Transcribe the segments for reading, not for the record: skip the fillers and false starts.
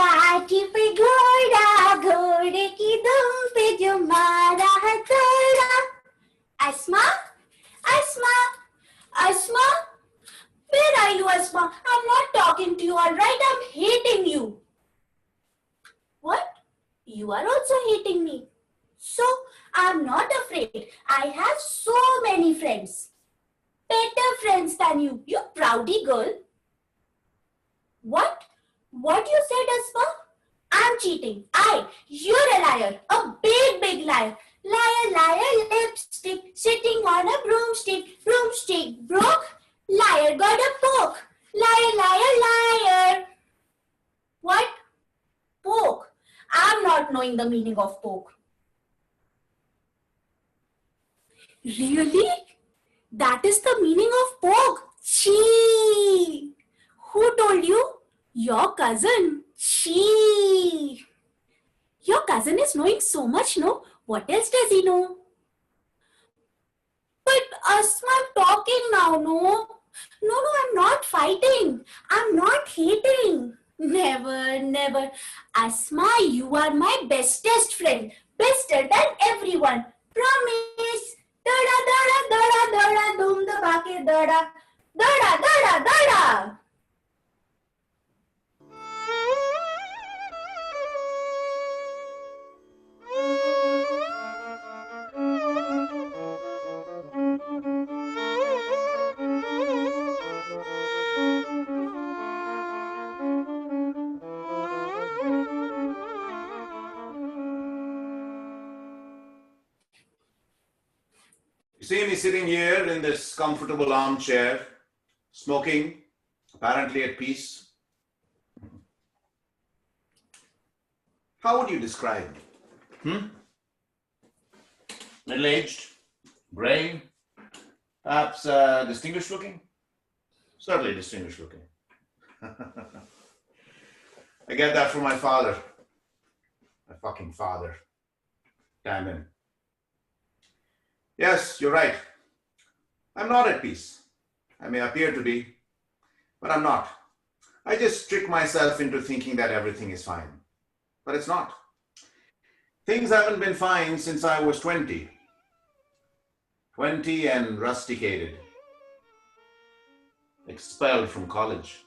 काठी पे घोड़ा, घोड़े की दुम पे जो मारा है थोड़ा. Asma? Asma? Asma? Where are you, Asma? I'm not talking to you, alright? I'm hating you. What? You are also hating me. So, I'm not afraid. I have so many friends. Better friends than you, you proudy girl. What? What you said, Asma? I'm cheating. You're a liar. A big, big liar. Liar, liar, lipstick, sitting on a broomstick. Broomstick broke. Liar got a poke. Liar, liar, liar. What? Poke. I'm not knowing the meaning of poke. Really? That is the meaning of poke. Chee. Who told you? Your cousin. Chee. Your cousin is knowing so much, no? What else does he know? But Asma, I'm talking now, no? No, I'm not fighting. I'm not hating. Never, never. Asma, you are my bestest friend. Bester than everyone. Promise. Dada, dada, dada, dada, dum da bake dada. Dada, dada, dada. You see me sitting here in this comfortable armchair, smoking, apparently at peace. How would you describe me? Middle-aged, gray, perhaps distinguished looking? Certainly distinguished looking. I get that from my father. My fucking father. Damn him. Yes, you're right. I'm not at peace. I may appear to be, but I'm not. I just trick myself into thinking that everything is fine. But it's not. Things haven't been fine since I was 20. 20 and rusticated. Expelled from college.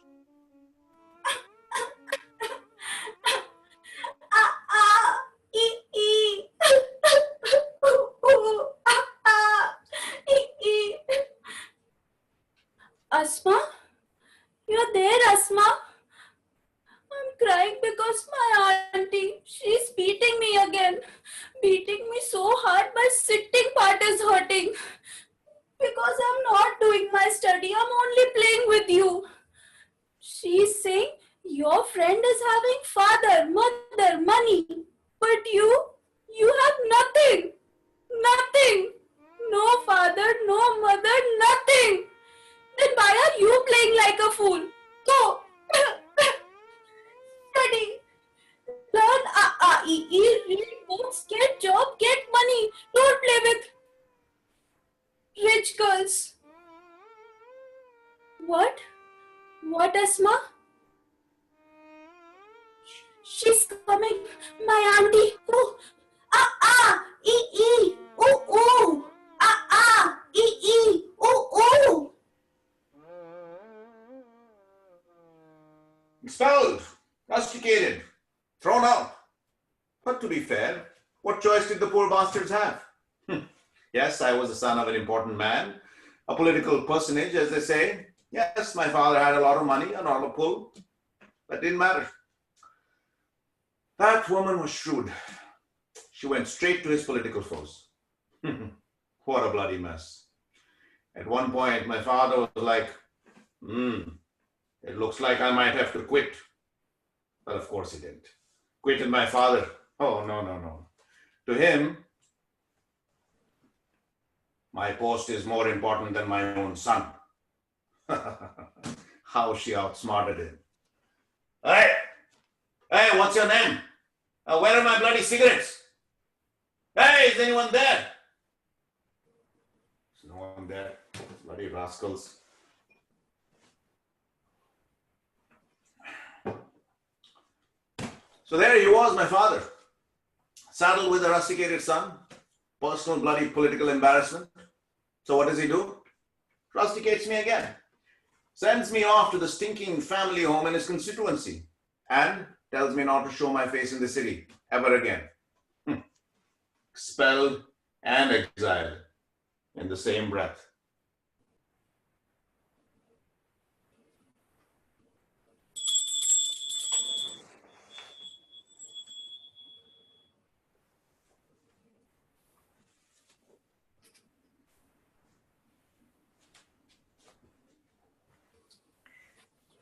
Asma? You're there, Asma? I'm crying because my auntie, she's beating me again. Beating me so hard my sitting part is hurting. Because I'm not doing my study, I'm only playing with you. She's saying your friend is having father, mother, money. But you have nothing. Nothing. No father, no mother, nothing. Then why are you playing like a fool? Go. Study. Learn read books, get job, get money. Don't play with rich girls. What? What, Asma? She's coming. My auntie. Oh. E. Ooh. E. Ooh. Expelled, rusticated, thrown out. But to be fair, what choice did the poor bastards have? Yes, I was the son of an important man, a political personage, as they say. Yes, my father had a lot of money, a lot of pull. That didn't matter. That woman was shrewd. She went straight to his political foes. What a bloody mess. At one point, my father was like, it looks like I might have to quit. But of course he didn't. Quitted my father. Oh, no. To him, my post is more important than my own son. How she outsmarted him. Hey, what's your name? Where are my bloody cigarettes? Hey, is anyone there? There's no one there. Bloody rascals. So there he was, my father, saddled with a rusticated son, personal bloody political embarrassment. So what does he do? Rusticates me again, sends me off to the stinking family home in his constituency, and tells me not to show my face in the city ever again. Expelled and exiled in the same breath.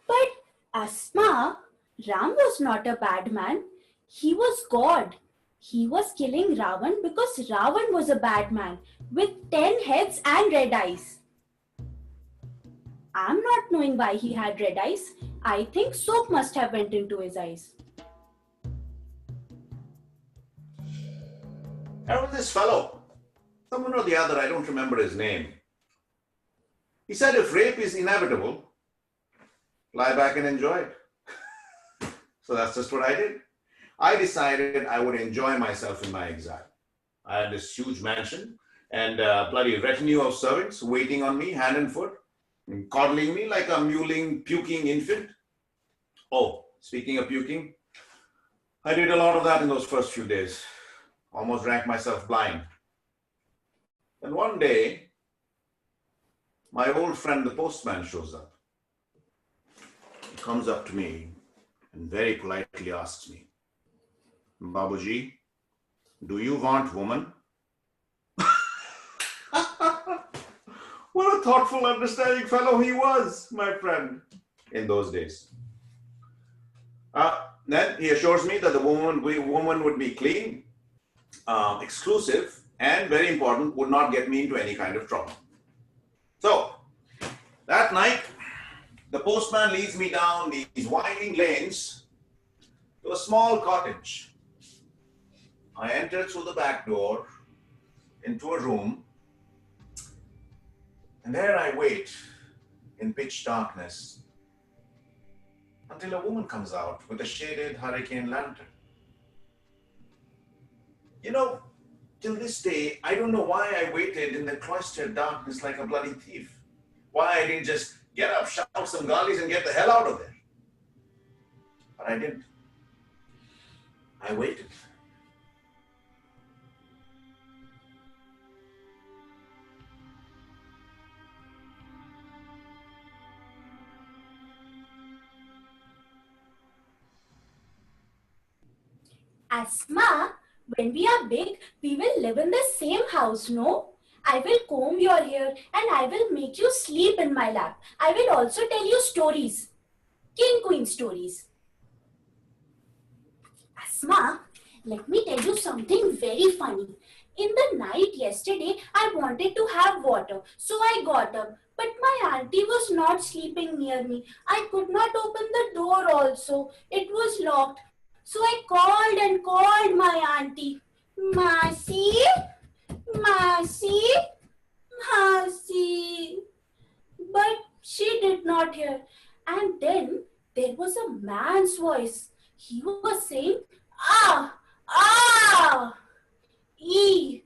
But Asma, Ram was not a bad man. He was God. He was killing Ravan because Ravan was a bad man with 10 heads and red eyes. I'm not knowing why he had red eyes. I think soap must have went into his eyes. There was this fellow, someone or the other, I don't remember his name. He said if rape is inevitable, lie back and enjoy it. So that's just what I did. I decided I would enjoy myself in my exile. I had this huge mansion and a bloody retinue of servants waiting on me hand and foot, and coddling me like a mewling, puking infant. Oh, speaking of puking, I did a lot of that in those first few days. Almost drank myself blind. Then one day, my old friend the postman shows up. He comes up to me and very politely asks me, Babuji, do you want woman? What a thoughtful, understanding fellow he was, my friend, in those days. Then he assures me that the woman would be clean, exclusive, and very important, would not get me into any kind of trouble. So, that night, the postman leads me down these winding lanes to a small cottage. I enter through the back door into a room, and there I wait in pitch darkness until a woman comes out with a shaded hurricane lantern. You know, till this day, I don't know why I waited in the cloistered darkness like a bloody thief. Why I didn't just get up, shout some galis, and get the hell out of there. But I didn't. I waited. Asma, when we are big, we will live in the same house, no? I will comb your hair and I will make you sleep in my lap. I will also tell you stories. King Queen stories. Asma, let me tell you something very funny. In the night yesterday, I wanted to have water, so I got up. But my auntie was not sleeping near me. I could not open the door also. It was locked. So I called and called my auntie. Masi, Masi, Masi. But she did not hear. And then there was a man's voice. He was saying, ah, ah, e.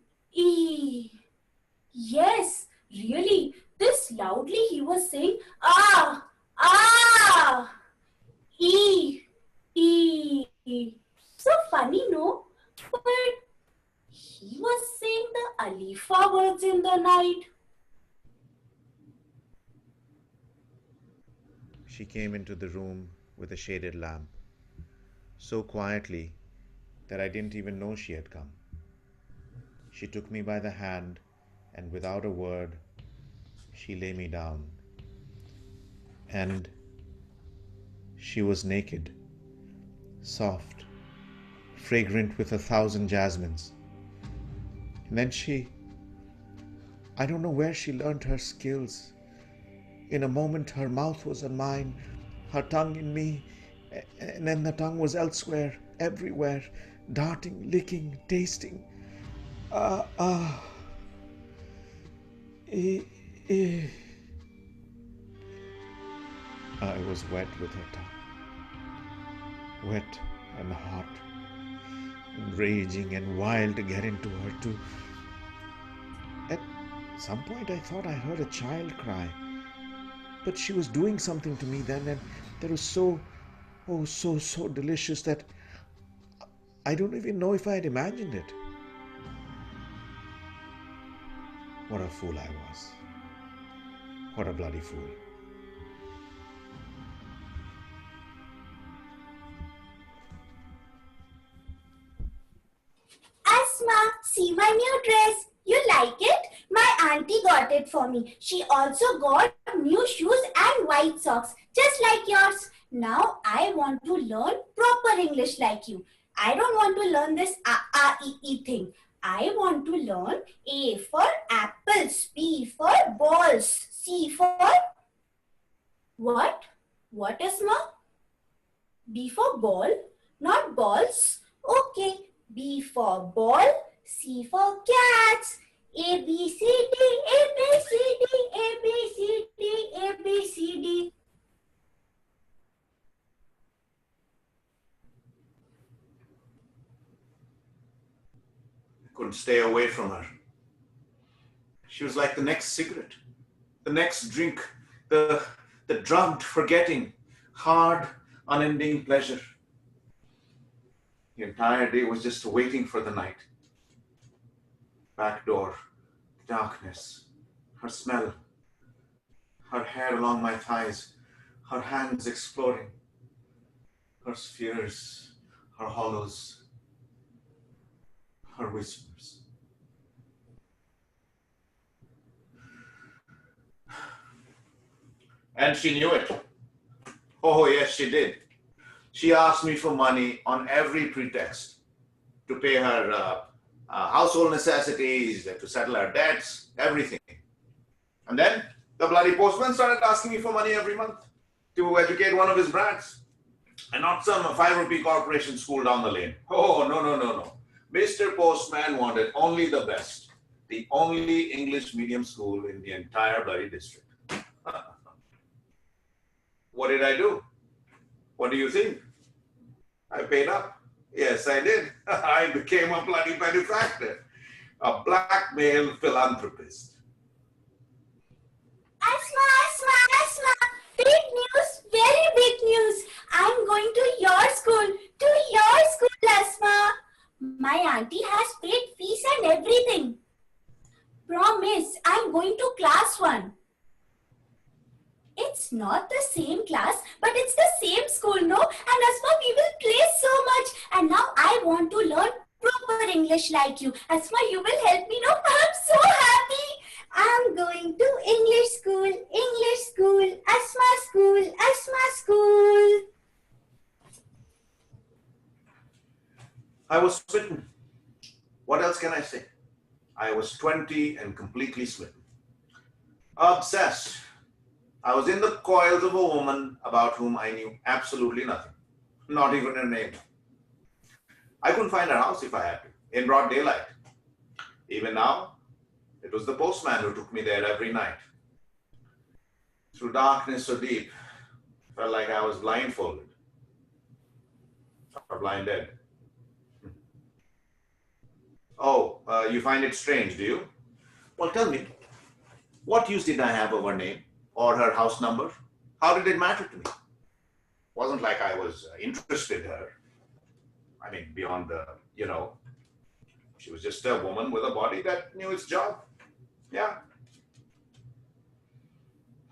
Yes, really, this loudly he was saying, ah, ah, e. So funny, no? But he was saying the ALIPHA words in the night. She came into the room with a shaded lamp, so quietly that I didn't even know she had come. She took me by the hand, and without a word, she lay me down. And she was naked, soft, fragrant with 1,000 jasmines. And then I don't know where she learned her skills. In a moment, her mouth was on mine, her tongue in me, and then the tongue was elsewhere, everywhere, darting, licking, tasting. Eh. I was wet with her tongue, wet and hot. raging and wild to get into her too. At some point I thought I heard a child cry, but she was doing something to me then, and that was so, oh, so delicious that I don't even know if I had imagined it. What a fool I was. What a bloody fool. Asma, see my new dress. You like it? My auntie got it for me. She also got new shoes and white socks, just like yours. Now I want to learn proper English like you. I don't want to learn this A thing. I want to learn A for apples, B for balls, C for what? What, Asma? B for ball, not balls. Okay, B for ball, C for cats. A, B, C, D, A, B, C, D, A, B, C, D, A, B, C, D. I couldn't stay away from her. She was like the next cigarette, the next drink, the drugged forgetting, hard, unending pleasure. The entire day was just waiting for the night. Back door, darkness, her smell, her hair along my thighs, her hands exploring, her spheres, her hollows, her whispers. And she knew it. Oh, yes, she did. She asked me for money on every pretext to pay her household necessities, to settle her debts, everything. And then the bloody postman started asking me for money every month to educate one of his brats. And not some 5 rupee corporation school down the lane. Oh, no. Mr. Postman wanted only the best. The only English medium school in the entire bloody district. What did I do? What do you think? I paid up. Yes, I did. I became a bloody benefactor. A blackmail philanthropist. Asma. Big news, very big news. I'm going to your school, Asma. My auntie has paid fees and everything. Promise, I'm going to class 1. It's not the same class, but it's the same school, no? And Asma, we will play so much. And now I want to learn proper English like you. Asma, you will help me, no? I'm so happy. I'm going to English school, Asma school. I was smitten. What else can I say? I was 20 and completely smitten. Obsessed. I was in the coils of a woman about whom I knew absolutely nothing. Not even her name. I couldn't find her house if I had to, in broad daylight. Even now, it was the postman who took me there every night. Through darkness so deep, felt like I was blindfolded. Or blinded. Oh, you find it strange, do you? Well, tell me, what use did I have of her name or her house number? How did it matter to me? Wasn't like I was interested in her. I mean, beyond the, she was just a woman with a body that knew its job. Yeah.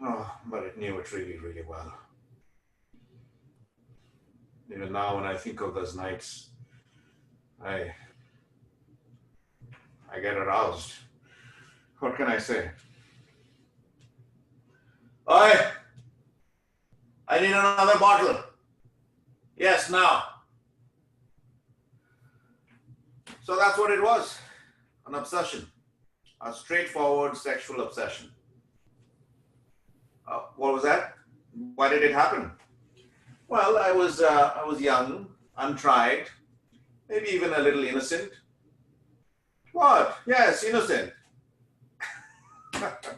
Oh, but it knew it really, really well. Even now, when I think of those nights, I get aroused. What can I say? Oi! I need another bottle. Yes, now. So that's what it was. An obsession. A straightforward sexual obsession. What was that? Why did it happen? Well, I was young, untried, maybe even a little innocent. What? Yes, innocent.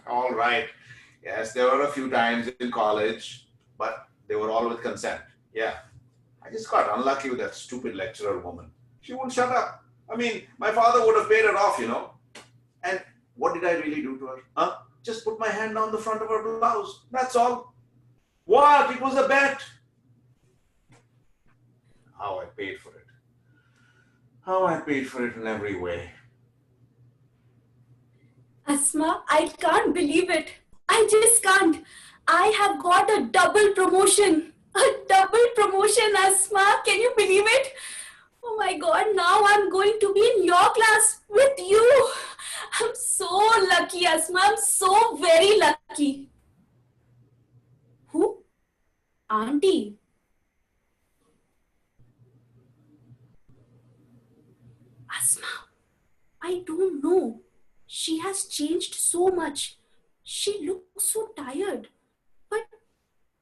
All right. Yes, there were a few times in college, but they were all with consent. Yeah. I just got unlucky with that stupid lecturer woman. She wouldn't shut up. I mean, my father would have paid her off, you know. And what did I really do to her? Huh? Just put my hand down the front of her blouse. That's all. What? It was a bet. How I paid for it. How I paid for it in every way. Asma, I can't believe it. I just can't. I have got a double promotion. A double promotion, Asma. Can you believe it? Oh my God, now I'm going to be in your class with you. I'm so lucky, Asma. I'm so very lucky. Who? Auntie. Asma, I don't know. She has changed so much. She looks so tired. But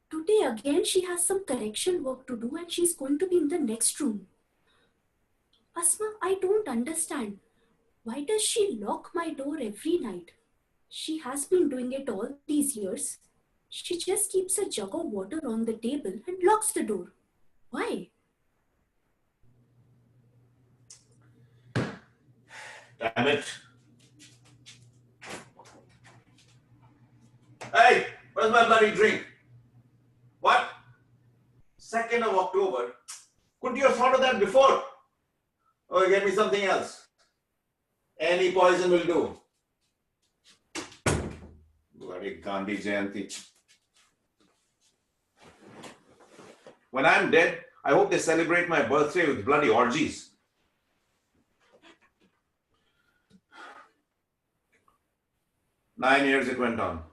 today again she has some correction work to do and she's going to be in the next room. Asma, I don't understand. Why does she lock my door every night? She has been doing it all these years. She just keeps a jug of water on the table and locks the door. Why? Damn it. Hey, where's my bloody drink? What? 2nd of October? Couldn't you have thought of that before? Oh, get me something else. Any poison will do. Bloody Gandhi Jayanti. When I'm dead, I hope they celebrate my birthday with bloody orgies. Nine years it went on.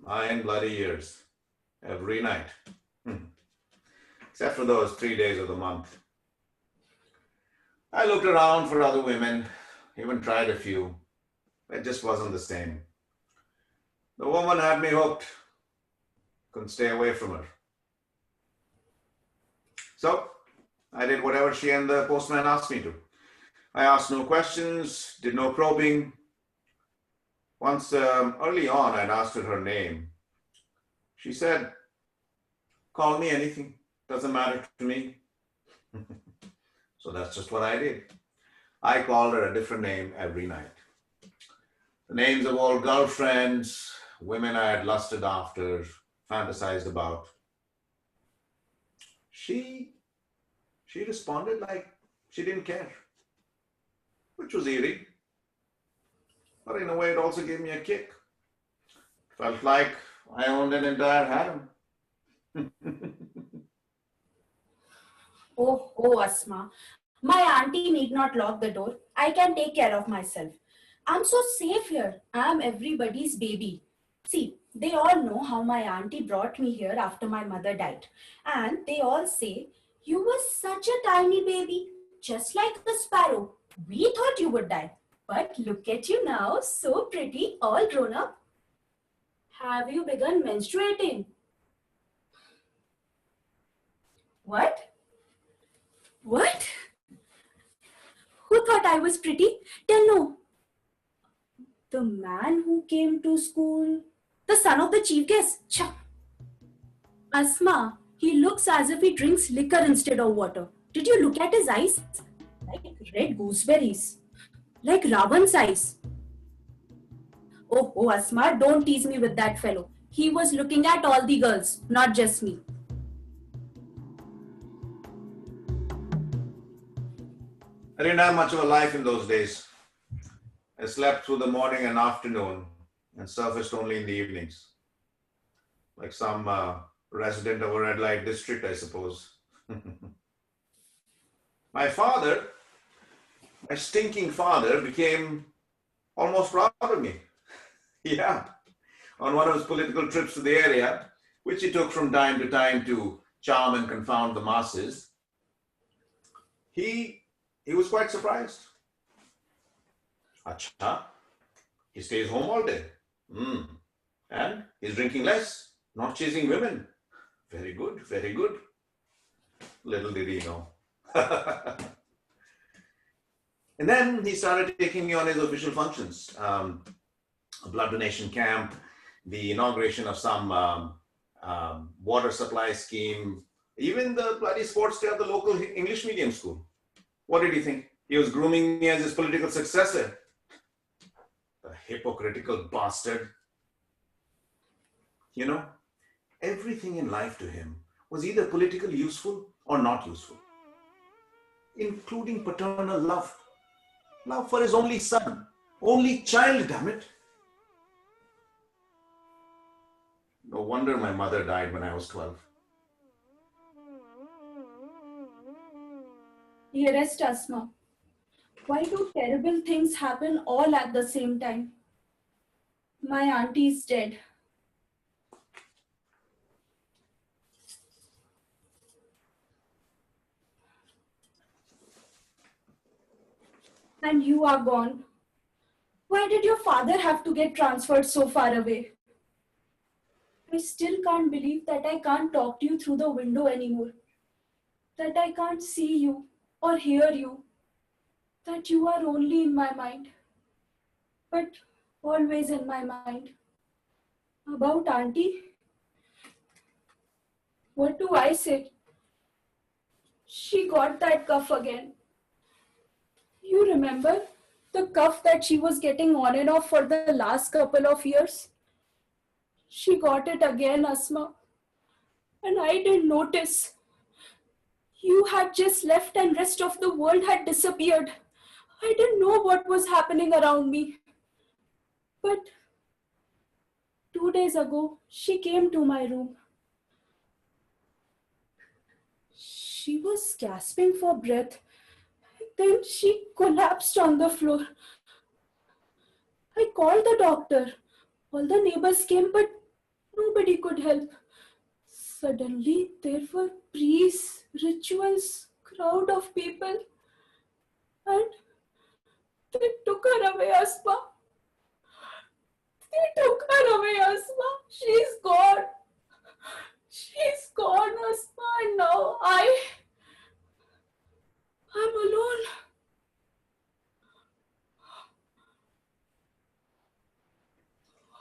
9 bloody years. Every night. Except for those 3 days of the month. I looked around for other women, even tried a few. It just wasn't the same. The woman had me hooked. Couldn't stay away from her. So, I did whatever she and the postman asked me to. I asked no questions, did no probing. Once, early on, I'd asked her name. She said, "Call me anything, doesn't matter to me." So that's just what I did. I called her a different name every night. The names of all girlfriends, women I had lusted after, fantasized about. She responded like she didn't care, which was eerie. But in a way, it also gave me a kick. Felt like I owned an entire harem. Oh, Asma. My auntie need not lock the door. I can take care of myself. I'm so safe here. I'm everybody's baby. See, they all know how my auntie brought me here after my mother died. And they all say, "You were such a tiny baby, just like a sparrow. We thought you would die. But look at you now, so pretty, all grown up. Have you begun menstruating?" What? What? Who thought I was pretty? Tell no. The man who came to school? The son of the chief guest? Cha. Asma, he looks as if he drinks liquor instead of water. Did you look at his eyes? Like red gooseberries. Like Ravan's eyes. Oh, Asma, don't tease me with that fellow. He was looking at all the girls, not just me. I didn't have much of a life in those days. I slept through the morning and afternoon and surfaced only in the evenings. Like some resident of a red light district, I suppose. My father, my stinking father, became almost proud of me. Yeah. On one of his political trips to the area, which he took from time to time to charm and confound the masses, he was quite surprised. Acha, he stays home all day. And he's drinking less, not chasing women. Very good, very good. Little did he know. And then he started taking me on his official functions. A blood donation camp, the inauguration of some water supply scheme, even the bloody sports day at the local English medium school. What did he think? He was grooming me as his political successor. The hypocritical bastard. You know, everything in life to him was either politically useful or not useful, including paternal love. Love for his only son, only child, damn it. No wonder my mother died when I was 12. Dearest Asma, why do terrible things happen all at the same time? My auntie is dead. And you are gone. Why did your father have to get transferred so far away? I still can't believe that I can't talk to you through the window anymore. That I can't see you or hear you. That you are only in my mind. But always in my mind. About auntie? What do I say? She got that cough again. You remember the cough that she was getting on and off for the last couple of years? She got it again, Asma. And I didn't notice. You had just left and rest of the world had disappeared. I didn't know what was happening around me. But 2 days ago, she came to my room. She was gasping for breath. Then she collapsed on the floor. I called the doctor. All the neighbors came, but nobody could help. Suddenly, there were priests, rituals, crowd of people, and they took her away, Asma. They took her away, Asma. She's gone. She's gone, Asma, and now I'm alone.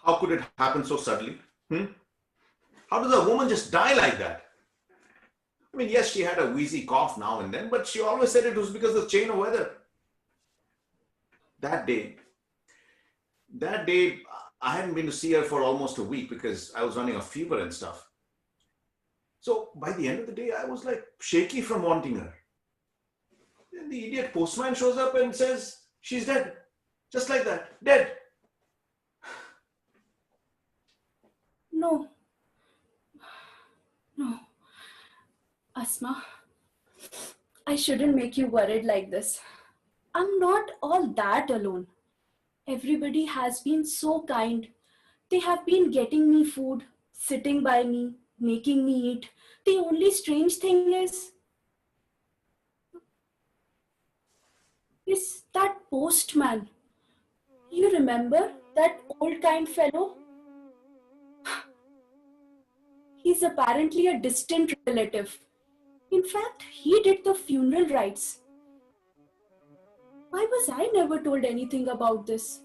How could it happen so suddenly? How does a woman just die like that? I mean, yes, she had a wheezy cough now and then, but she always said it was because of the change of weather. That day, I hadn't been to see her for almost a week because I was running a fever and stuff. So by the end of the day, I was like shaky from wanting her. Then the idiot postman shows up and says, she's dead. Just like that, dead. No. No. Asma, I shouldn't make you worried like this. I'm not all that alone. Everybody has been so kind. They have been getting me food, sitting by me, making me eat. The only strange thing is that postman. You remember that old kind fellow? He's apparently a distant relative. In fact, he did the funeral rites. Why was I never told anything about this?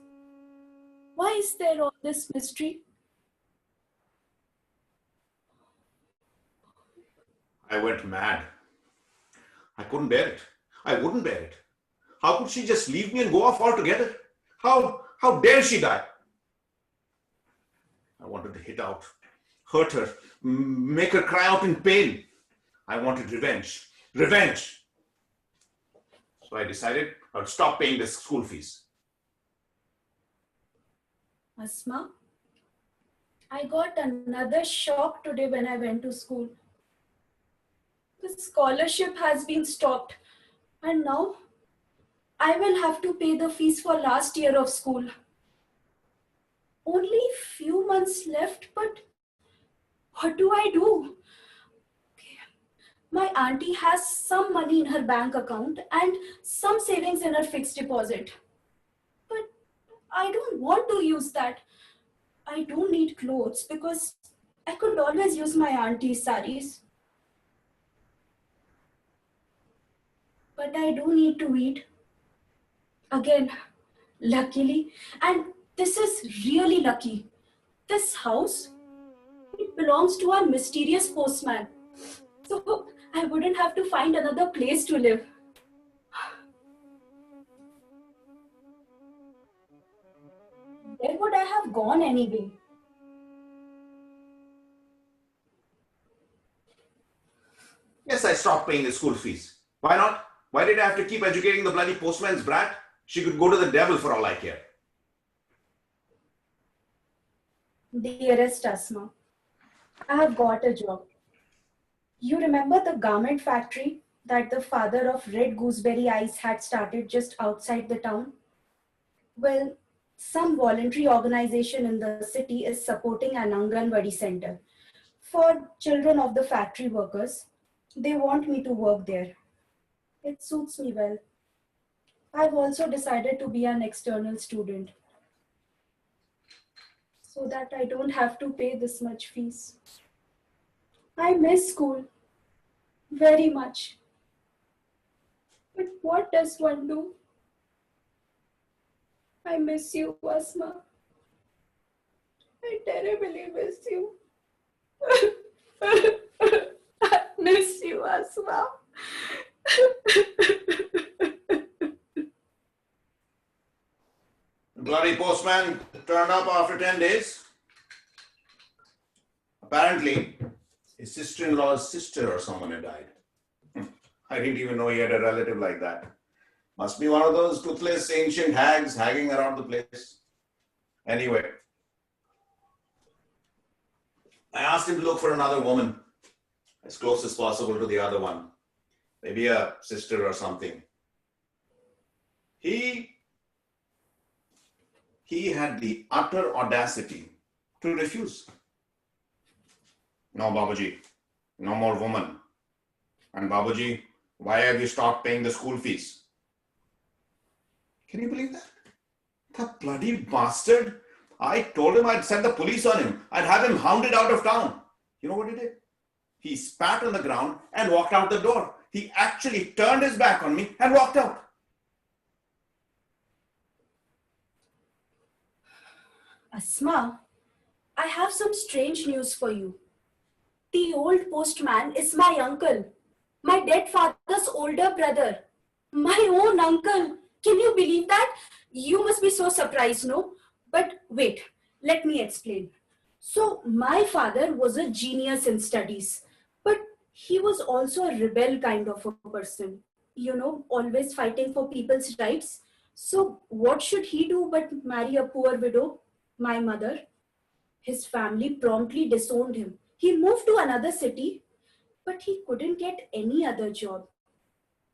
Why is there all this mystery? I went mad. I couldn't bear it. I wouldn't bear it. How could she just leave me and go off altogether? How dare she die? I wanted to hit out, hurt her, make her cry out in pain. I wanted revenge. Revenge. So I decided I would stop paying the school fees. Asma, I got another shock today when I went to school. The scholarship has been stopped, and now I will have to pay the fees for last year of school. Only few months left, but what do I do? Okay. My auntie has some money in her bank account and some savings in her fixed deposit. But I don't want to use that. I don't need clothes because I could always use my auntie's saris. But I do need to eat. Again, luckily, and this is really lucky. This house, it belongs to our mysterious postman. So I wouldn't have to find another place to live. Where would I have gone anyway? Yes, I stopped paying the school fees. Why not? Why did I have to keep educating the bloody postman's brat? She could go to the devil for all I care. Dearest Asma, I have got a job. You remember the garment factory that the father of Red Gooseberry Eyes had started just outside the town? Well, some voluntary organization in the city is supporting an Anganwadi center for children of the factory workers. They want me to work there. It suits me well. I've also decided to be an external student so that I don't have to pay this much fees. I miss school very much. But what does one do? I miss you, Asma. I terribly miss you. I miss you, Asma. The bloody postman turned up after 10 days. Apparently, his sister-in-law's sister or someone had died. I didn't even know he had a relative like that. Must be one of those toothless ancient hags hanging around the place. Anyway, I asked him to look for another woman, as close as possible to the other one. Maybe a sister or something. He had the utter audacity to refuse. No, Babaji, no more woman. And Babaji, why have you stopped paying the school fees? Can you believe that? That bloody bastard. I told him I'd send the police on him. I'd have him hounded out of town. You know what he did? He spat on the ground and walked out the door. He actually turned his back on me and walked out. Asma, I have some strange news for you. The old postman is my uncle, my dead father's older brother, my own uncle. Can you believe that? You must be so surprised, no? But wait, let me explain. So, my father was a genius in studies, but he was also a rebel kind of a person, always fighting for people's rights. So, what should he do but marry a poor widow, my mother? His family promptly disowned him. He moved to another city, but he couldn't get any other job.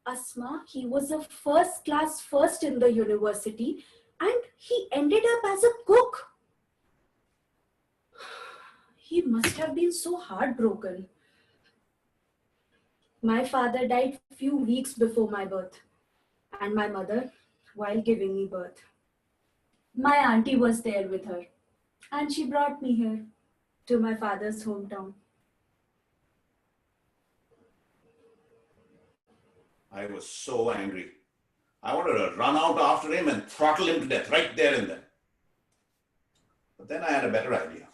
Asma, he was a first class first in the university and he ended up as a cook. He must have been so heartbroken. My father died few weeks before my birth and my mother while giving me birth. My auntie was there with her and she brought me here to my father's hometown. I was so angry. I wanted to run out after him and throttle him to death right there and then. But then I had a better idea.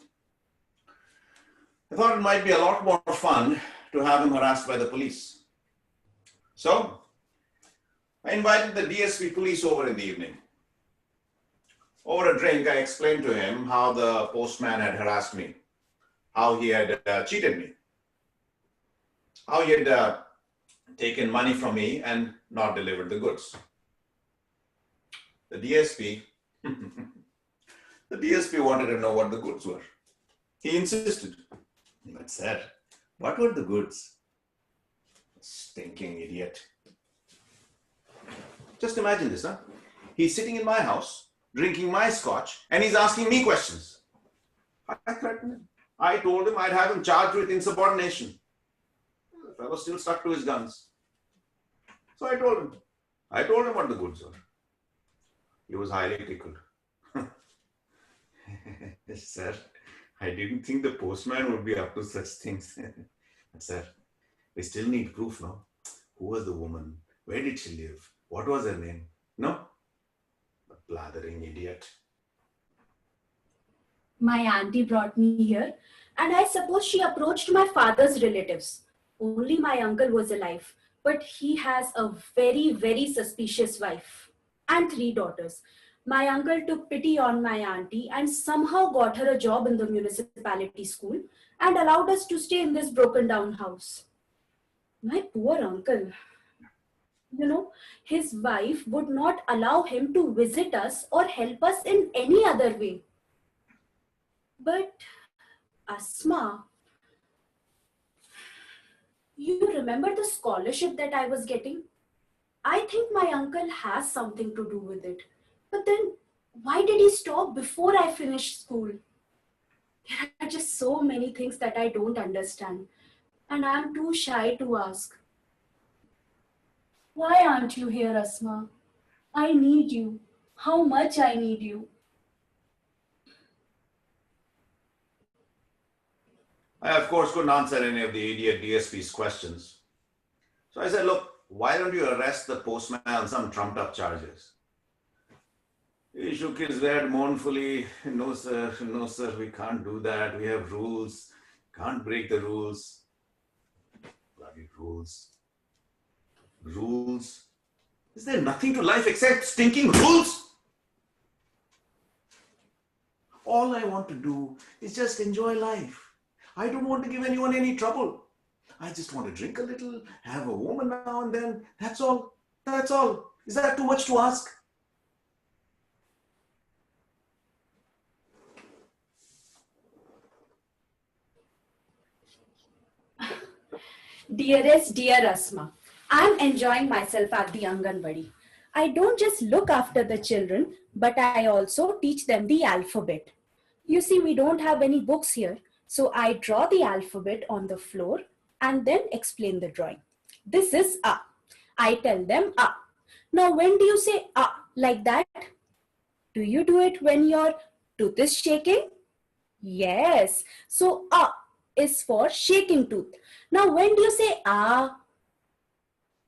I thought it might be a lot more fun to have him harassed by the police. So, I invited the DSP police over in the evening. Over a drink, I explained to him how the postman had harassed me, how he had cheated me, how he had taken money from me and not delivered the goods. The DSP, the DSP wanted to know what the goods were. He insisted. But sir, what were the goods? Stinking idiot. Just imagine this, huh? He's sitting in my house, drinking my scotch, and he's asking me questions. I threatened him. I told him I'd have him charged with insubordination. The fellow still stuck to his guns. So I told him what the goods were. He was highly tickled. Sir, I didn't think the postman would be up to such things. But sir, we still need proof, no? Who was the woman? Where did she live? What was her name? No? The blathering idiot. My auntie brought me here, and I suppose she approached my father's relatives. Only my uncle was alive, but he has a very, very suspicious wife and 3 daughters. My uncle took pity on my auntie and somehow got her a job in the municipality school and allowed us to stay in this broken down house. My poor uncle, his wife would not allow him to visit us or help us in any other way. But Asma, you remember the scholarship that I was getting? I think my uncle has something to do with it. But then, why did he stop before I finished school? There are just so many things that I don't understand. And I'm too shy to ask. Why aren't you here, Asma? I need you. How much I need you. I, of course, couldn't answer any of the idiot DSP's questions. So I said, look, why don't you arrest the postman on some trumped up charges? He shook his head mournfully. No, sir, we can't do that. We have rules. Can't break the rules. Bloody rules. Rules? Is there nothing to life except stinking rules? All I want to do is just enjoy life. I don't want to give anyone any trouble. I just want to drink a little, have a woman now and then. That's all. That's all. Is that too much to ask? Dearest dear Asma, I'm enjoying myself at the Anganwadi. I don't just look after the children, but I also teach them the alphabet. You see, we don't have any books here, so I draw the alphabet on the floor and then explain the drawing. This is A. I tell them A. Now, when do you say A like that? Do you do it when your tooth is shaking? Yes. So A is for shaking tooth. Now, when do you say Ah?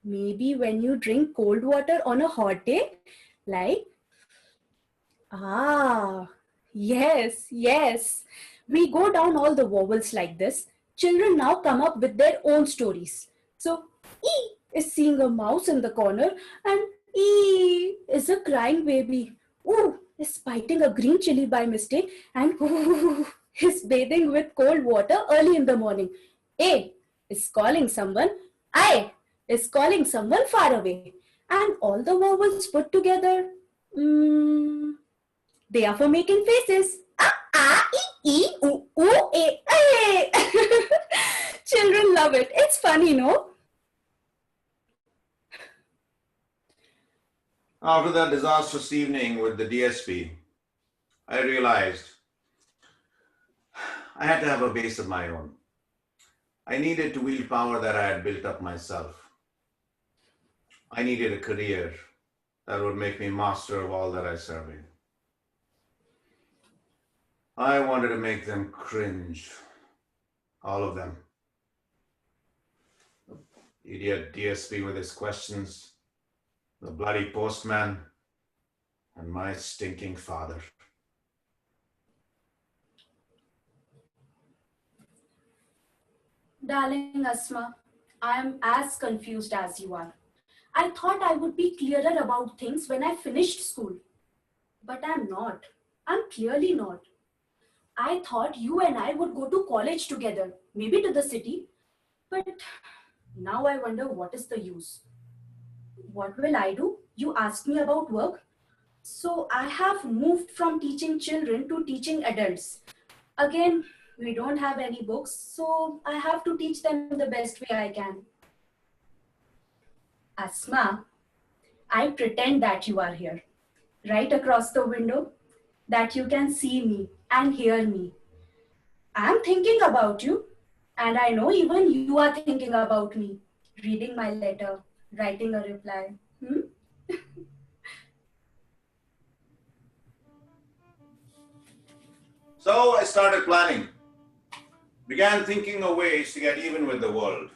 Maybe when you drink cold water on a hot day, like Ah. Yes, yes. We go down all the vowels like this. Children now come up with their own stories. So, E is seeing a mouse in the corner, and E is a crying baby. Ooh is biting a green chili by mistake, and ooh is bathing with cold water early in the morning. A is calling someone. I is calling someone far away. And all the vowels put together. Mm, they are for making faces. A. Children love it. It's funny, no? After that disastrous evening with the DSP, I realized I had to have a base of my own. I needed to wield power that I had built up myself. I needed a career that would make me master of all that I surveyed. I wanted to make them cringe. All of them. Idiot DSP with his questions, the bloody postman, and my stinking father. Darling Asma, I am as confused as you are. I thought I would be clearer about things when I finished school. But I'm not. I'm clearly not. I thought you and I would go to college together, maybe to the city. But now I wonder what is the use. What will I do? You asked me about work. So I have moved from teaching children to teaching adults. Again, we don't have any books, so I have to teach them the best way I can. Asma, I pretend that you are here, right across the window, that you can see me and hear me. I'm thinking about you, and I know even you are thinking about me, reading my letter, writing a reply. So I started planning, began thinking of ways to get even with the world.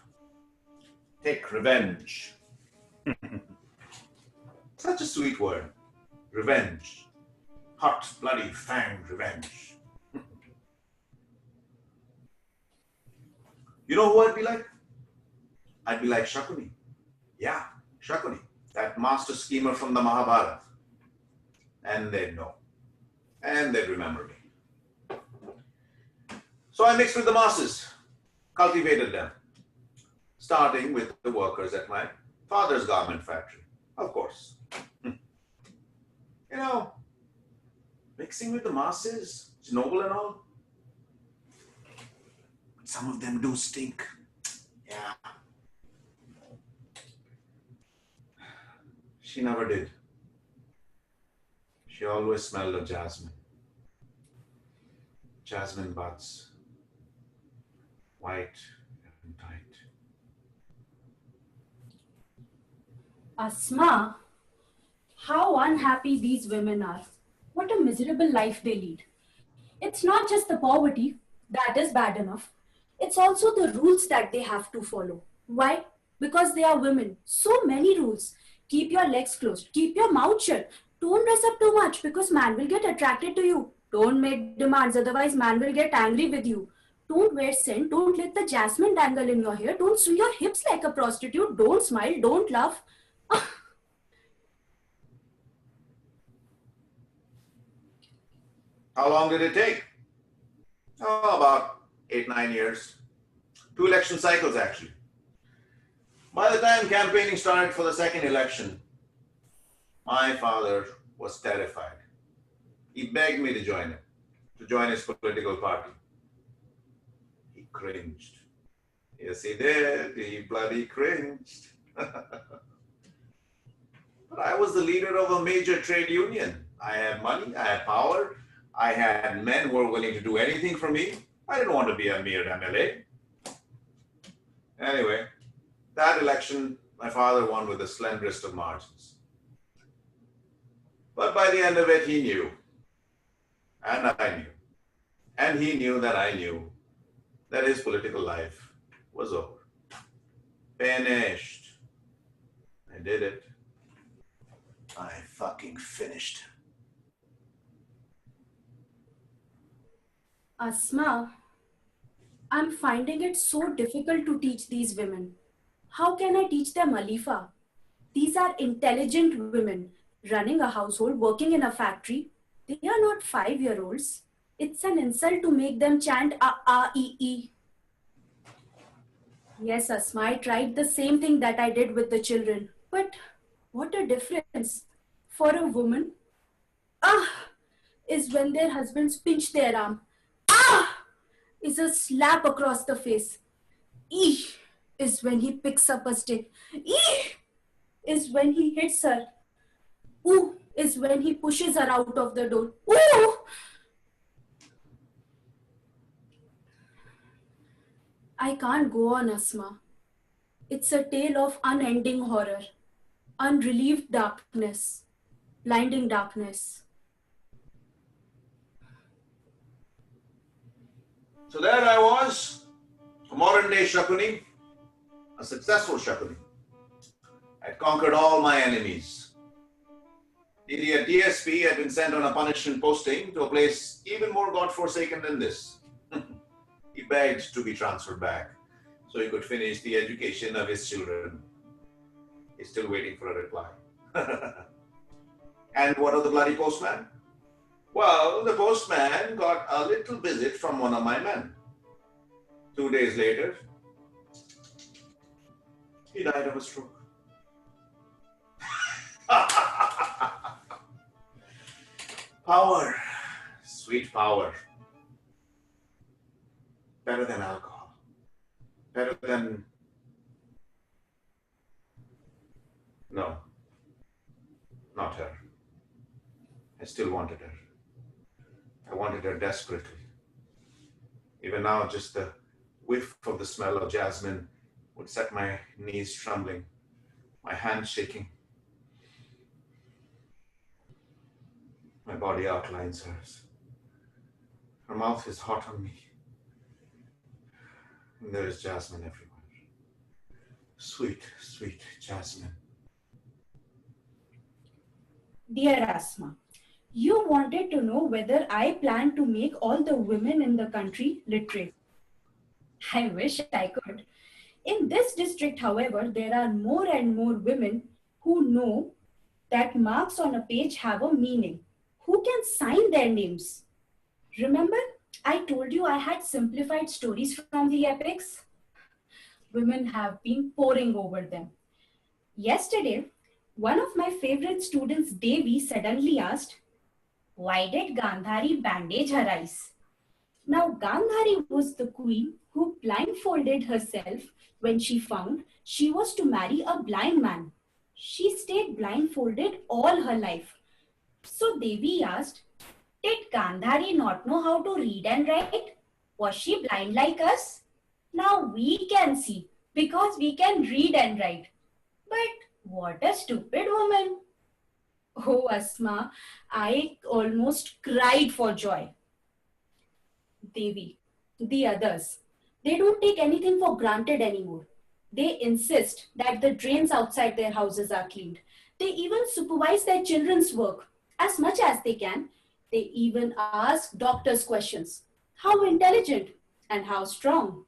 Take revenge. Such a sweet word. Revenge. Hot, bloody, fanged revenge. You know who I'd be like? I'd be like Shakuni. Yeah, Shakuni, that master schemer from the Mahabharata. and they'd know, and they'd remember me. So I mixed with the masses, cultivated them, starting with the workers at my father's garment factory, of course. You know, mixing with the masses is noble and all, but some of them do stink. Yeah. She never did. She always smelled of jasmine. Jasmine buds, white and tight. Asma, how unhappy these women are. What a miserable life they lead. It's not just the poverty, that is bad enough. It's also the rules that they have to follow. Why? Because they are women. So many rules. Keep your legs closed. Keep your mouth shut. Don't dress up too much because man will get attracted to you. Don't make demands, otherwise man will get angry with you. Don't wear scent. Don't let the jasmine dangle in your hair. Don't swing your hips like a prostitute. Don't smile. Don't laugh. How long did it take? Oh, about 8, 9 years. 2 election cycles, actually. By the time campaigning started for the second election, my father was terrified. He begged me to join his political party. He cringed. Yes, he did. He bloody cringed. But I was the leader of a major trade union. I had money, I had power, I had men who were willing to do anything for me. I didn't want to be a mere MLA. Anyway, that election, my father won with the slenderest of margins. But by the end of it, he knew. And I knew. And he knew that I knew that his political life was over. Finished. I did it. I fucking finished. Asma, I'm finding it so difficult to teach these women. How can I teach them ALIPHA? These are intelligent women running a household, working in a factory. They are not 5-year-olds. It's an insult to make them chant A. Yes, Asma, I tried the same thing that I did with the children. But what a difference. For a woman, ah is when their husbands pinch their arm. Ah is a slap across the face. Eeh is when he picks up a stick. Eeh is when he hits her. Ooh is when he pushes her out of the door. Ooh! I can't go on, Asma. It's a tale of unending horror, unrelieved darkness, blinding darkness. So there I was, a modern day Shakuni, a successful Shakuni. I'd conquered all my enemies. The idiot DSP had been sent on a punishment posting to a place even more godforsaken than this. He begged to be transferred back so he could finish the education of his children. He's still waiting for a reply. And what of the bloody postman? Well, the postman got a little visit from one of my men. 2 days later, he died of a stroke. Power, sweet power. Better than alcohol. Better than... No, not her. I still wanted her. I wanted her desperately. Even now, just the whiff of the smell of jasmine would set my knees trembling, my hands shaking. My body outlines hers. Her mouth is hot on me. And there is jasmine everywhere. Sweet, sweet jasmine. Dear Asma, you wanted to know whether I plan to make all the women in the country literate. I wish I could. In this district, however, there are more and more women who know that marks on a page have a meaning. who can sign their names. Remember, I told you I had simplified stories from the epics? Women have been poring over them. Yesterday, one of my favorite students, Devi, suddenly asked, why did Gandhari bandage her eyes? Now, Gandhari was the queen who blindfolded herself when she found she was to marry a blind man. She stayed blindfolded all her life. So Devi asked, did Gandhari not know how to read and write? Was she blind like us? Now we can see because we can read and write. But what a stupid woman. Oh, Asma, I almost cried for joy. Devi, the others, they don't take anything for granted anymore. They insist that the drains outside their houses are cleaned. They even supervise their children's work as much as they can. They even ask doctors questions. How intelligent and how strong.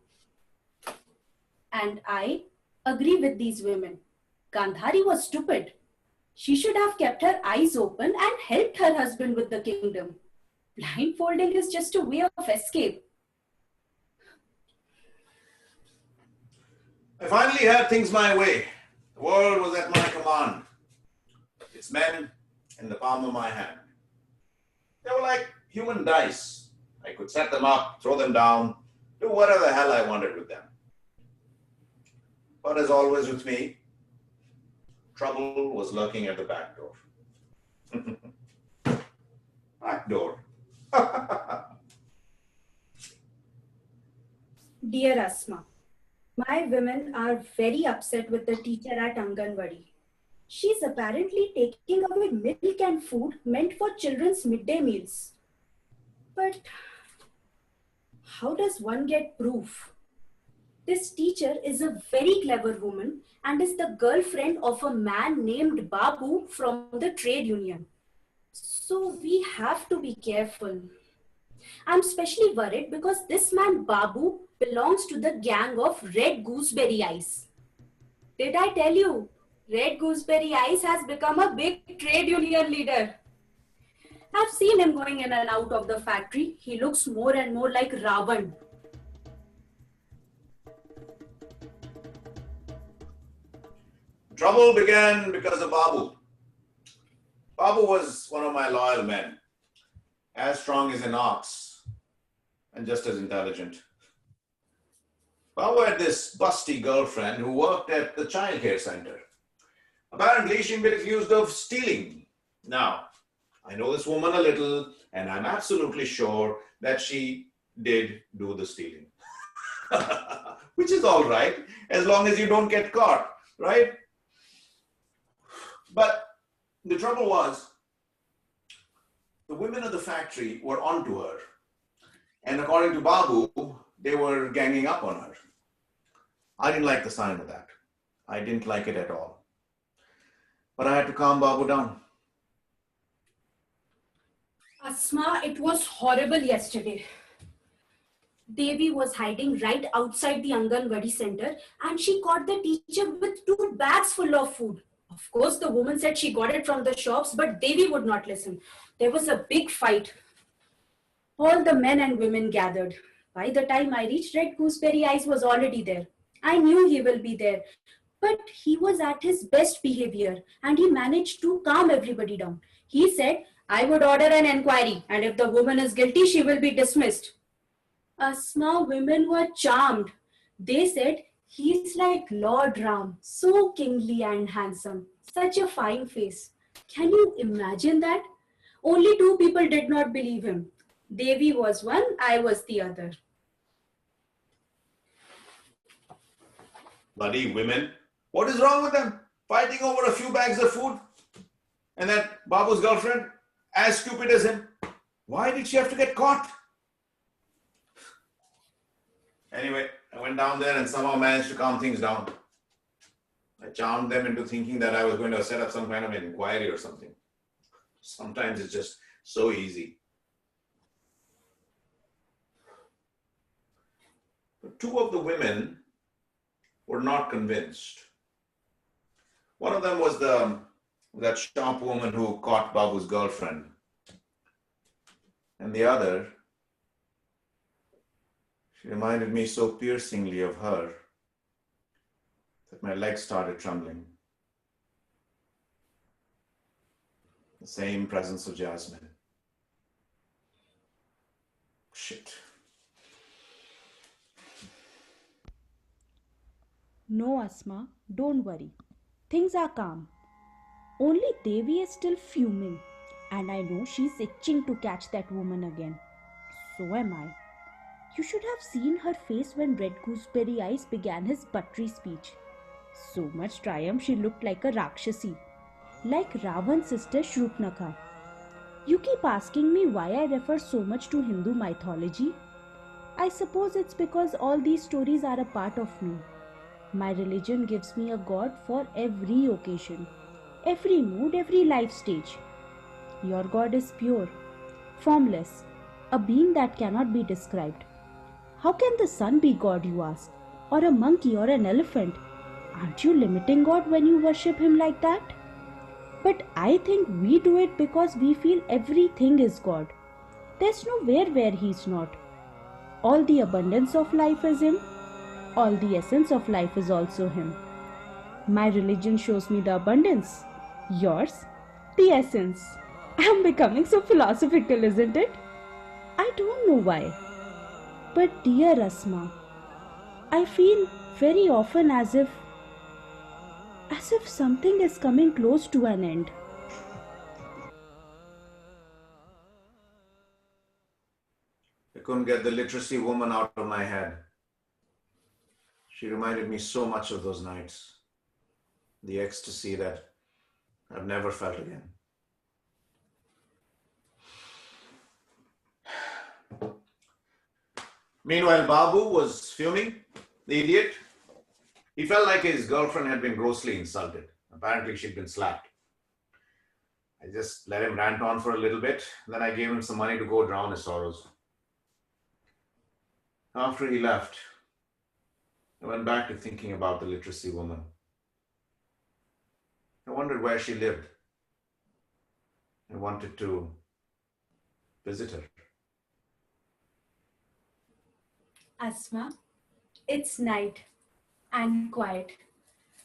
And I agree with these women. Gandhari was stupid. She should have kept her eyes open and helped her husband with the kingdom. Blindfolding is just a way of escape. I finally had things my way. The world was at my command. Its men in the palm of my hand. They were like human dice. I could set them up, throw them down, do whatever the hell I wanted with them. But as always with me, trouble was lurking at the back door. Back door. Dear Asma, my women are very upset with the teacher at Anganwadi. She's apparently taking away milk and food meant for children's midday meals. But how does one get proof? This teacher is a very clever woman and is the girlfriend of a man named Babu from the trade union. So we have to be careful. I'm especially worried because this man Babu belongs to the gang of Red Gooseberry Eyes. Did I tell you? Red Gooseberry Eyes has become a big trade union leader. I've seen him going in and out of the factory. He looks more and more like Ravan. Trouble began because of Babu. Babu was one of my loyal men, as strong as an ox and just as intelligent. Babu had this busty girlfriend who worked at the child care center. Apparently, she'd been accused of stealing. Now, I know this woman a little, and I'm absolutely sure that she did do the stealing. Which is all right, as long as you don't get caught, right? But the trouble was, the women of the factory were onto her. And according to Babu, they were ganging up on her. I didn't like the sign of that. I didn't like it at all. But I had to calm Babu down. Asma, it was horrible yesterday. Devi was hiding right outside the Anganwadi center and she caught the teacher with 2 bags full of food. Of course, the woman said she got it from the shops, but Devi would not listen. There was a big fight. All the men and women gathered. By the time I reached, Red Gooseberry Eyes was already there. I knew he will be there, but he was at his best behavior and he managed to calm everybody down. He said, I would order an enquiry and if the woman is guilty, she will be dismissed. Asma, women were charmed. They said, he's like Lord Ram, so kingly and handsome, such a fine face. Can you imagine that? Only 2 people did not believe him. Devi was one, I was the other. Bloody women. What is wrong with them? Fighting over a few bags of food? And that Babu's girlfriend, as stupid as him. Why did she have to get caught? Anyway, I went down there and somehow managed to calm things down. I charmed them into thinking that I was going to set up some kind of an inquiry or something. Sometimes it's just so easy. But 2 of the women were not convinced. One of them was that shop woman who caught Babu's girlfriend. And the other, she reminded me so piercingly of her that my legs started trembling. The same presence of Jasmine. Shit. No, Asma, don't worry. Things are calm. Only Devi is still fuming, and I know she's itching to catch that woman again. So am I. You should have seen her face when Red Gooseberry Eyes began his buttery speech. So much triumph she looked like a Rakshasi, like Ravan's sister Shrupnakha. You keep asking me why I refer so much to Hindu mythology. I suppose it's because all these stories are a part of me. My religion gives me a god for every occasion, every mood, every life stage. Your god is pure, formless, a being that cannot be described. How can the sun be God, you ask? Or a monkey or an elephant? Aren't you limiting God when you worship Him like that? But I think we do it because we feel everything is God. There's nowhere where He's not. All the abundance of life is Him, all the essence of life is also Him. My religion shows me the abundance, yours, the essence. I'm becoming so philosophical, isn't it? I don't know why. But dear Asma, I feel very often as if something is coming close to an end. I couldn't get the literacy woman out of my head. She reminded me so much of those nights. The ecstasy that I've never felt again. Meanwhile, Babu was fuming, the idiot. He felt like his girlfriend had been grossly insulted. Apparently, she'd been slapped. I just let him rant on for a little bit, then I gave him some money to go drown his sorrows. After he left, I went back to thinking about the literacy woman. I wondered where she lived. I wanted to visit her. Asma, it's night and quiet.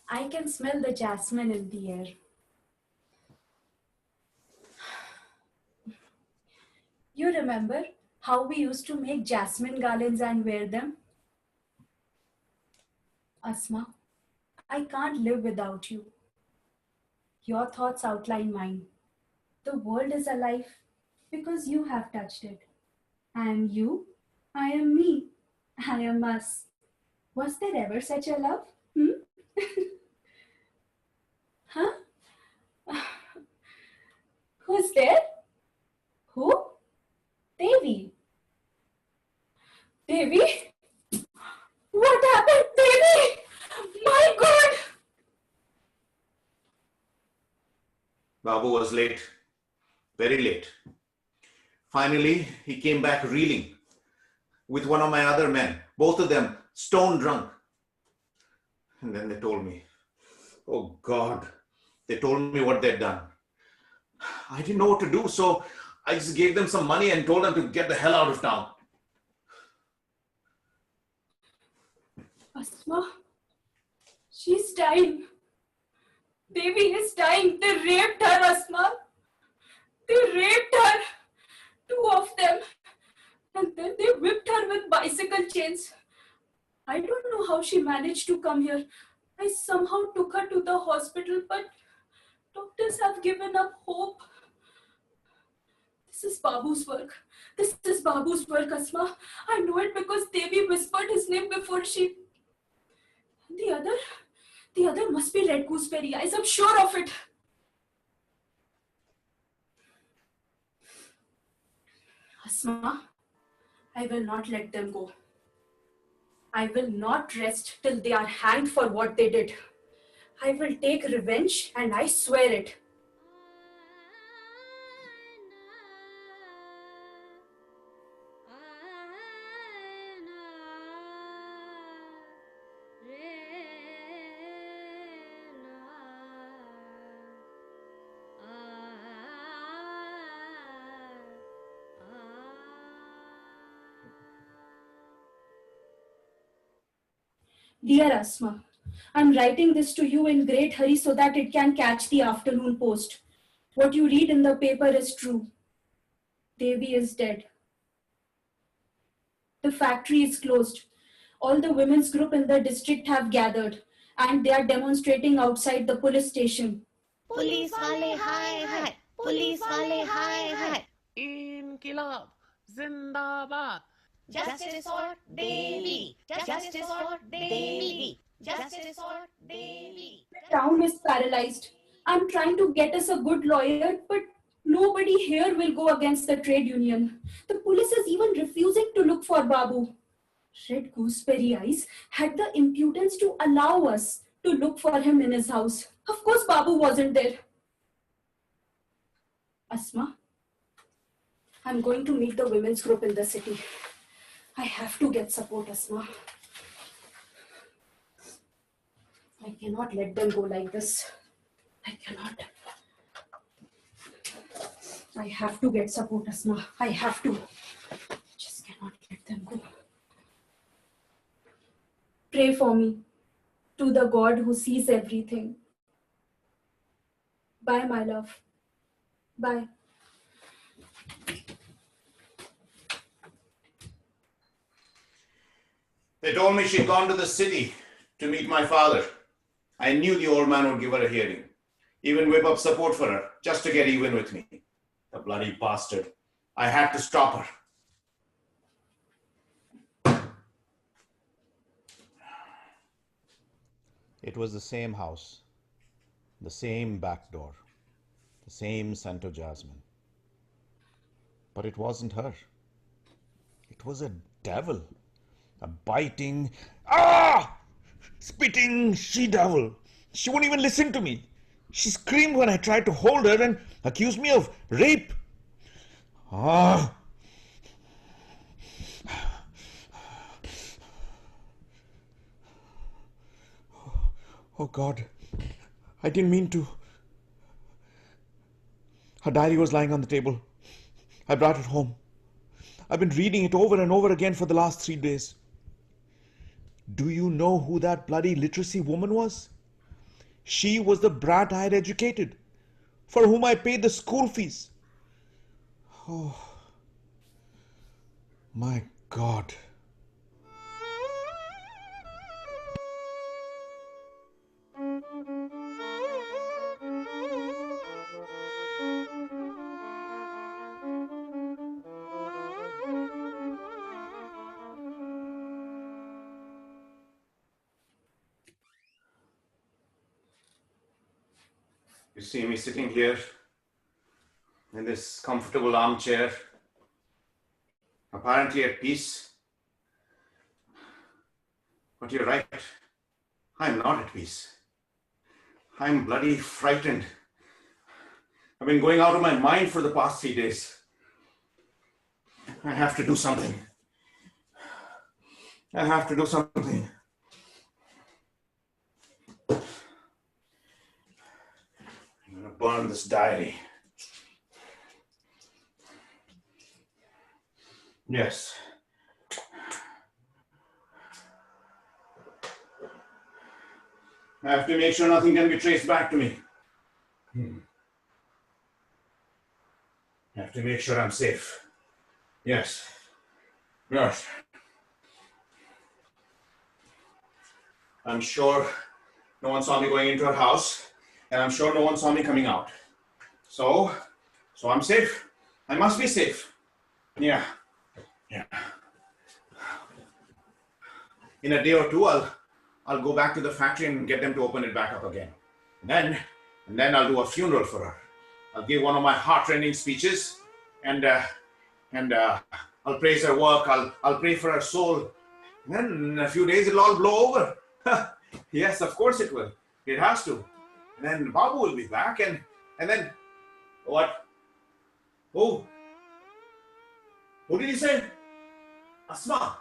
I can smell the jasmine in the air. You remember how we used to make jasmine garlands and wear them? Asma, I can't live without you. Your thoughts outline mine. The world is alive because you have touched it. I am you. I am me. I am us. Was there ever such a love? Hmm? Huh? Who's there? Who? Devi. Devi? What happened, Devi? My God! Babu was late, very late. Finally, he came back reeling with one of my other men, both of them stone drunk. And then they told me, oh God, they told me what they'd done. I didn't know what to do, so I just gave them some money and told them to get the hell out of town. Asma, she's dying. Devi is dying. They raped her, Asma. They raped her. Two of them. And then they whipped her with bicycle chains. I don't know how she managed to come here. I somehow took her to the hospital, but doctors have given up hope. This is Babu's work. This is Babu's work, Asma. I know it because Devi whispered his name before she... The other? The other must be Red Gooseberry Eyes. I'm sure of it. Asma, I will not let them go. I will not rest till they are hanged for what they did. I will take revenge and I swear it. Dear Asma, I'm writing this to you in great hurry so that it can catch the afternoon post. What you read in the paper is true. Devi is dead. The factory is closed. All the women's group in the district have gathered and they are demonstrating outside the police station. Police वाले हाय हाय, police वाले हाय हाय, इनकिलाब जिंदाबाद. justice for Devi, justice for Devi, justice for Devi. The town is paralyzed. I'm trying to get us a good lawyer, but nobody here will go against the trade union. The police is even refusing to look for Babu. Red Gooseberry Eyes had the impudence to allow us to look for him in his house. Of course, Babu wasn't there. Asma, I'm going to meet the women's group in the city. I have to get support, Asma. I cannot let them go like this. I cannot. I have to get support, Asma. I have to. Just cannot let them go. Pray for me to the God who sees everything. Bye, my love. Bye. They told me she'd gone to the city to meet my father. I knew the old man would give her a hearing, even whip up support for her, just to get even with me. The bloody bastard. I had to stop her. It was the same house, the same back door, the same scent of jasmine. But it wasn't her. It was a devil, a biting, spitting she-devil. She wouldn't even listen to me. She screamed when I tried to hold her and accused me of rape. Oh God, I didn't mean to. Her diary was lying on the table. I brought it home. I've been reading it over and over again for the last 3 days. Do you know who that bloody literacy woman was? She was the brat I had educated, for whom I paid the school fees. Oh, my God. You see me sitting here in this comfortable armchair, apparently at peace. But you're right. I'm not at peace. I'm bloody frightened. I've been going out of my mind for the past 3 days. I have to do something. I have to do something. I'm going to burn this diary. Yes. I have to make sure nothing can be traced back to me. I have to make sure I'm safe. Yes. Yes. I'm sure no one saw me going into her house, and I'm sure no one saw me coming out. So I'm safe. I must be safe. Yeah. In a day or two, I'll go back to the factory and get them to open it back up again. And then I'll do a funeral for her. I'll give one of my heart-rending speeches, and I'll praise her work. I'll pray for her soul. And then in a few days, it'll all blow over. Yes, of course it will. It has to. And then Babu will be back, and then what? Oh, what did he say? Asma.